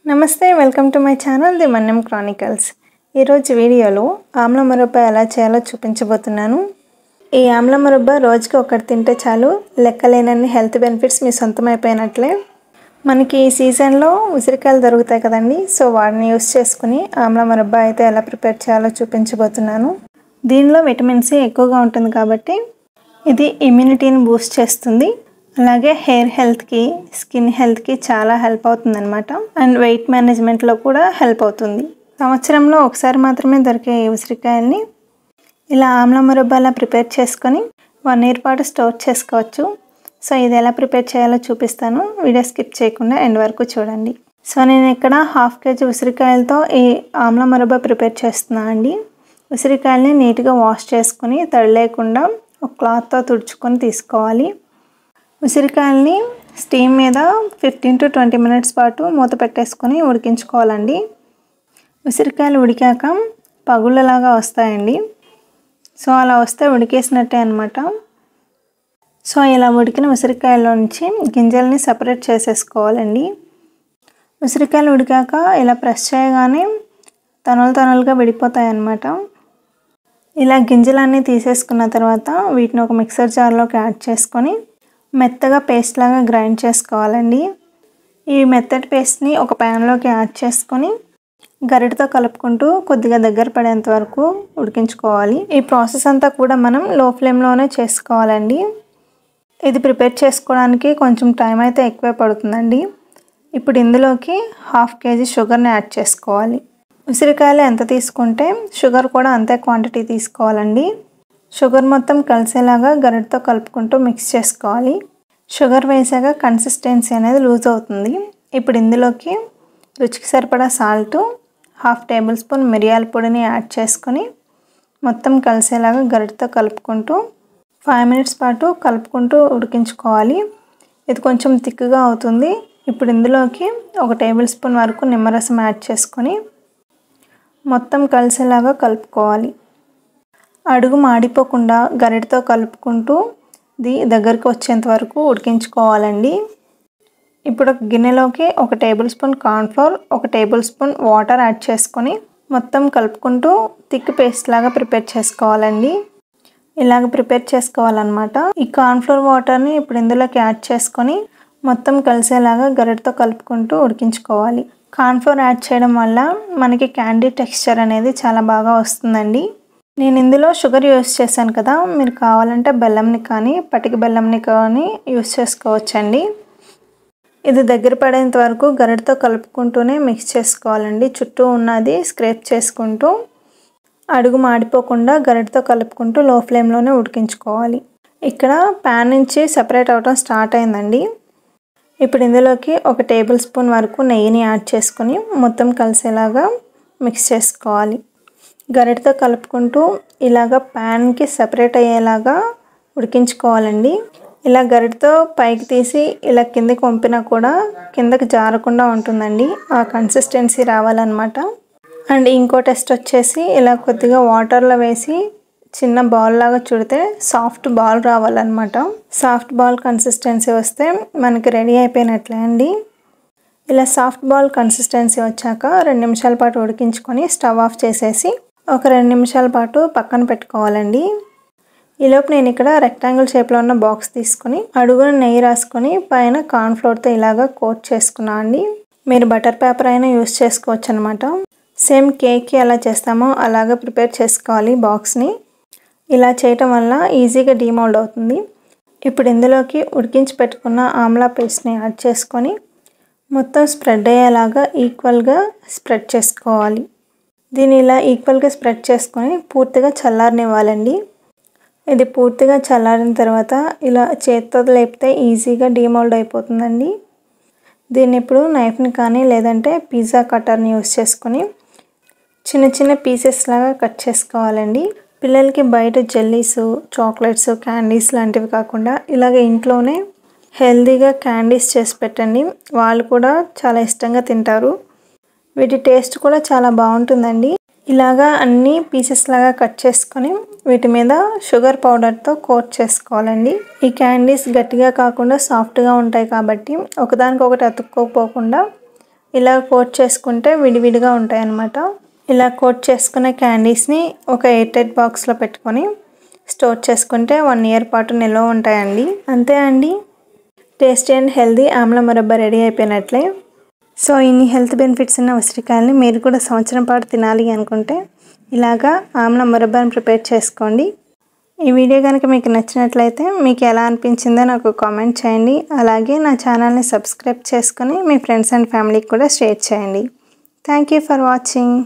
నమస్తే welcome to my channel the Manyam Chronicles. ఈరోజు వీడియోలో ఆమ్ల మురబ్బ ఎలా చేయాలో చూపించబోతున్నాను. ఈ ఆమ్ల మురబ్బ రోజుకి ఒకటి తింటే చాలు లెక్కలేనన్ని హెల్త్ బెనిఫిట్స్ మీ సొంతమైపోయినట్లే. మనకి ఈ సీజన్లో ఉసిరికాయలు దొరుకుతాయి కదండి, సో వాటిని యూస్ చేసుకుని ఆమ్ల మురబ్బ అయితే ఎలా ప్రిపేర్ చేయాలో చూపించబోతున్నాను. దీనిలో విటమిన్ సి ఎక్కువగా ఉంటుంది కాబట్టి ఇది ఇమ్యూనిటీని బూస్ట్ చేస్తుంది. అలాగే హెయిర్ హెల్త్కి, స్కిన్ హెల్త్కి చాలా హెల్ప్ అవుతుంది అనమాట. అండ్ వెయిట్ మేనేజ్మెంట్లో కూడా హెల్ప్ అవుతుంది. సంవత్సరంలో ఒకసారి మాత్రమే దొరికే ఈ ఉసిరికాయల్ని ఇలా ఆమ్ల మురబ్బాలా ప్రిపేర్ చేసుకొని 1 year పాటు స్టోర్ చేసుకోవచ్చు. సో ఇది ఎలా ప్రిపేర్ చేయాలో చూపిస్తాను. వీడియో స్కిప్ చేయకుండా ఎండ్ వరకు చూడండి. సో నేను ఇక్కడ 1/2 kg ఉసిరికాయలతో ఈ ఆమ్ల మురబ్బ ప్రిపేర్ చేస్తున్నాను అండి. ఉసిరికాయల్ని నీట్గా వాష్ చేసుకొని తడి లేకుండా ఒక క్లాత్తో తుడుచుకొని తీసుకోవాలి. ఉసిరికాయల్ని స్టీమ్ మీద 15 to 20 minutes పాటు మూత పెట్టేసుకొని ఉడికించుకోవాలండి. ఉసిరికాయలు ఉడికాక పగుళ్ళలాగా వస్తాయండి. సో అలా వస్తే ఉడికేసినట్టే అనమాట. సో ఇలా ఉడికిన ఉసిరికాయల నుంచి గింజల్ని సపరేట్ చేసేసుకోవాలండి. ఉసిరికాయలు ఉడికాక ఇలా ప్రెస్ చేయగానే తనులుగా విడిపోతాయి అన్నమాట. ఇలా గింజలన్నీ తీసేసుకున్న తర్వాత వీటిని ఒక మిక్సర్ జార్లోకి యాడ్ చేసుకొని మెత్తగా పేస్ట్ లాగా గ్రైండ్ చేసుకోవాలండి. ఈ మెత్తటి పేస్ట్ని ఒక ప్యాన్లోకి యాడ్ చేసుకొని గరిటతో కలుపుకుంటూ కొద్దిగా దగ్గర పడేంత వరకు ఉడికించుకోవాలి. ఈ ప్రాసెస్ అంతా కూడా మనం లో ఫ్లేమ్లోనే చేసుకోవాలండి. ఇది ప్రిపేర్ చేసుకోవడానికి కొంచెం టైం అయితే ఎక్కువే పడుతుందండి. ఇప్పుడు ఇందులోకి 1/2 kg షుగర్ని యాడ్ చేసుకోవాలి. ఉసిరికాయలు ఎంత తీసుకుంటే షుగర్ కూడా అంతే క్వాంటిటీ తీసుకోవాలండి. షుగర్ మొత్తం కలిసేలాగా గరిటతో కలుపుకుంటూ మిక్స్ చేసుకోవాలి. షుగర్ వేసాక కన్సిస్టెన్సీ అనేది లూజ్ అవుతుంది. ఇప్పుడు ఇందులోకి రుచికి సరిపడా సాల్ట్, 1/2 tablespoon మిరియాల పొడిని యాడ్ చేసుకొని మొత్తం కలిసేలాగా గరిటతో కలుపుకుంటూ 5 minutes పాటు కలుపుకుంటూ ఉడికించుకోవాలి. ఇది కొంచెం థిక్గా అవుతుంది. ఇప్పుడు ఇందులోకి 1 tablespoon వరకు నిమ్మరసం యాడ్ చేసుకొని మొత్తం కలిసేలాగా కలుపుకోవాలి. అడుగు మాడిపోకుండా గరిటతో కలుపుకుంటూ దగ్గరికి వచ్చేంత వరకు ఉడికించుకోవాలండి. ఇప్పుడు ఒక గిన్నెలోకి 1 tablespoon cornflour, 1 tablespoon water add చేసుకొని మొత్తం కలుపుకుంటూ థిక్ పేస్ట్ లాగా ప్రిపేర్ చేసుకోవాలండి. ఇలాగ ప్రిపేర్ చేసుకోవాలన్నమాట. ఈ కార్న్ఫ్లోర్ వాటర్ని ఇప్పుడు ఇందులోకి యాడ్ చేసుకొని మొత్తం కలిసేలాగా గరిటతో కలుపుకుంటూ ఉడికించుకోవాలి. కార్న్ఫ్లోర్ యాడ్ చేయడం వల్ల మనకి క్యాండీ టెక్స్చర్ అనేది చాలా బాగా వస్తుందండి. నేను ఇందులో షుగర్ యూస్ చేశాను కదా, మీరు కావాలంటే బెల్లంని కానీ పటిక బెల్లంని కానీ యూస్ చేసుకోవచ్చండి. ఇది దగ్గర పడేంత వరకు గరిటతో కలుపుకుంటూనే మిక్స్ చేసుకోవాలండి. చుట్టూ ఉన్నది స్క్రేప్ చేసుకుంటూ అడుగు మాడిపోకుండా గరిటతో కలుపుకుంటూ లో ఫ్లేమ్లోనే ఉడికించుకోవాలి. ఇక్కడ ప్యాన్ నుంచి సెపరేట్ అవడం స్టార్ట్ అయిందండి. ఇప్పుడు ఇందులోకి 1 tablespoon వరకు నెయ్యిని యాడ్ చేసుకొని మొత్తం కలిసేలాగా మిక్స్ చేసుకోవాలి. గరిటతో కలుపుకుంటూ ఇలాగ ప్యాన్కి సెపరేట్ అయ్యేలాగా ఉడికించుకోవాలండి. ఇలా గరిటతో పైకి తీసి ఇలా కిందకి వంపినా కూడా కిందకి జారకుండా ఉంటుందండి. ఆ కన్సిస్టెన్సీ రావాలన్నమాట. అండ్ ఇంకో టెస్ట్ వచ్చేసి ఇలా కొద్దిగా వాటర్లో వేసి చిన్న బాల్ లాగా చుడితే సాఫ్ట్ బాల్ రావాలన్నమాట. సాఫ్ట్ బాల్ కన్సిస్టెన్సీ వస్తే మనకి రెడీ అయిపోయినట్లే అండి. ఇలా సాఫ్ట్ బాల్ కన్సిస్టెన్సీ వచ్చాక 2 నిమిషాల పాటు ఉడికించుకొని స్టవ్ ఆఫ్ చేసేసి ఒక 2 నిమిషాల పాటు పక్కన పెట్టుకోవాలండి. ఈలోపు నేను ఇక్కడ రెక్టాంగిల్ షేప్లో ఉన్న బాక్స్ తీసుకొని అడుగున నెయ్యి రాసుకొని పైన కార్న్ఫ్లోర్తో ఇలాగా కోట్ చేసుకున్నాను అండి. మీరు బటర్ పేపర్ అయినా యూస్ చేసుకోవచ్చు అనమాట. సేమ్ కేక్కి ఎలా చేస్తామో అలాగా ప్రిపేర్ చేసుకోవాలి బాక్స్ని. ఇలా చేయటం వల్ల ఈజీగా డీమోల్డ్ అవుతుంది. ఇప్పుడు ఇందులోకి ఉడికించి పెట్టుకున్న ఆమ్లా పేస్ట్ని యాడ్ చేసుకొని మొత్తం స్ప్రెడ్ అయ్యేలాగా ఈక్వల్గా స్ప్రెడ్ చేసుకోవాలి. దీన్ని ఇలా ఈక్వల్గా స్ప్రెడ్ చేసుకొని పూర్తిగా చల్లారనివ్వాలండి. ఇది పూర్తిగా చల్లారిన తర్వాత ఇలా చేతితో లేపితే ఈజీగా డీమోల్డ్ అయిపోతుందండి. దీన్ని ఇప్పుడు నైఫ్ని కానీ లేదంటే పిజ్జా కట్టర్ని యూస్ చేసుకొని చిన్న చిన్న పీసెస్ లాగా కట్ చేసుకోవాలండి. పిల్లలకి బయట జెల్లీస్, చాక్లెట్స్, క్యాండీస్ లాంటివి కాకుండా ఇలాగ ఇంట్లోనే హెల్తీగా క్యాండీస్ చేసి పెట్టండి. వాళ్ళు కూడా చాలా ఇష్టంగా తింటారు. వీటి టేస్ట్ కూడా చాలా బాగుంటుందండి. ఇలాగా అన్ని పీసెస్ లాగా కట్ చేసుకొని వీటి మీద షుగర్ పౌడర్తో కోట్ చేసుకోవాలండి. ఈ క్యాండీస్ గట్టిగా కాకుండా సాఫ్ట్గా ఉంటాయి కాబట్టి ఒకదానికొకటి అతుక్కోపోకుండా ఇలా కోట్ చేసుకుంటే విడివిడిగా ఉంటాయి అన్నమాట. ఇలా కోట్ చేసుకునే క్యాండీస్ని ఒక ఎయిర్ టైట్ బాక్స్లో పెట్టుకొని స్టోర్ చేసుకుంటే 1 ఇయర్ పాటు నిల్వ ఉంటాయండి. అంతే అండి, టేస్టీ అండ్ హెల్దీ ఆమ్ల మురబ్బా రెడీ అయిపోయినట్లే. సో ఇన్ని హెల్త్ బెనిఫిట్స్ ఉన్న ఉసిరికాయల్ని మీరు కూడా సంవత్సరం పాటు తినాలి అనుకుంటే ఇలాగా ఆమ్ల మురబ్బాని ప్రిపేర్ చేసుకోండి. ఈ వీడియో కనుక మీకు నచ్చినట్లయితే మీకు ఎలా అనిపించిందో నాకు కామెంట్ చేయండి. అలాగే నా ఛానల్ని సబ్స్క్రైబ్ చేసుకొని మీ ఫ్రెండ్స్ అండ్ ఫ్యామిలీకి కూడా షేర్ చేయండి. Thank you for watching.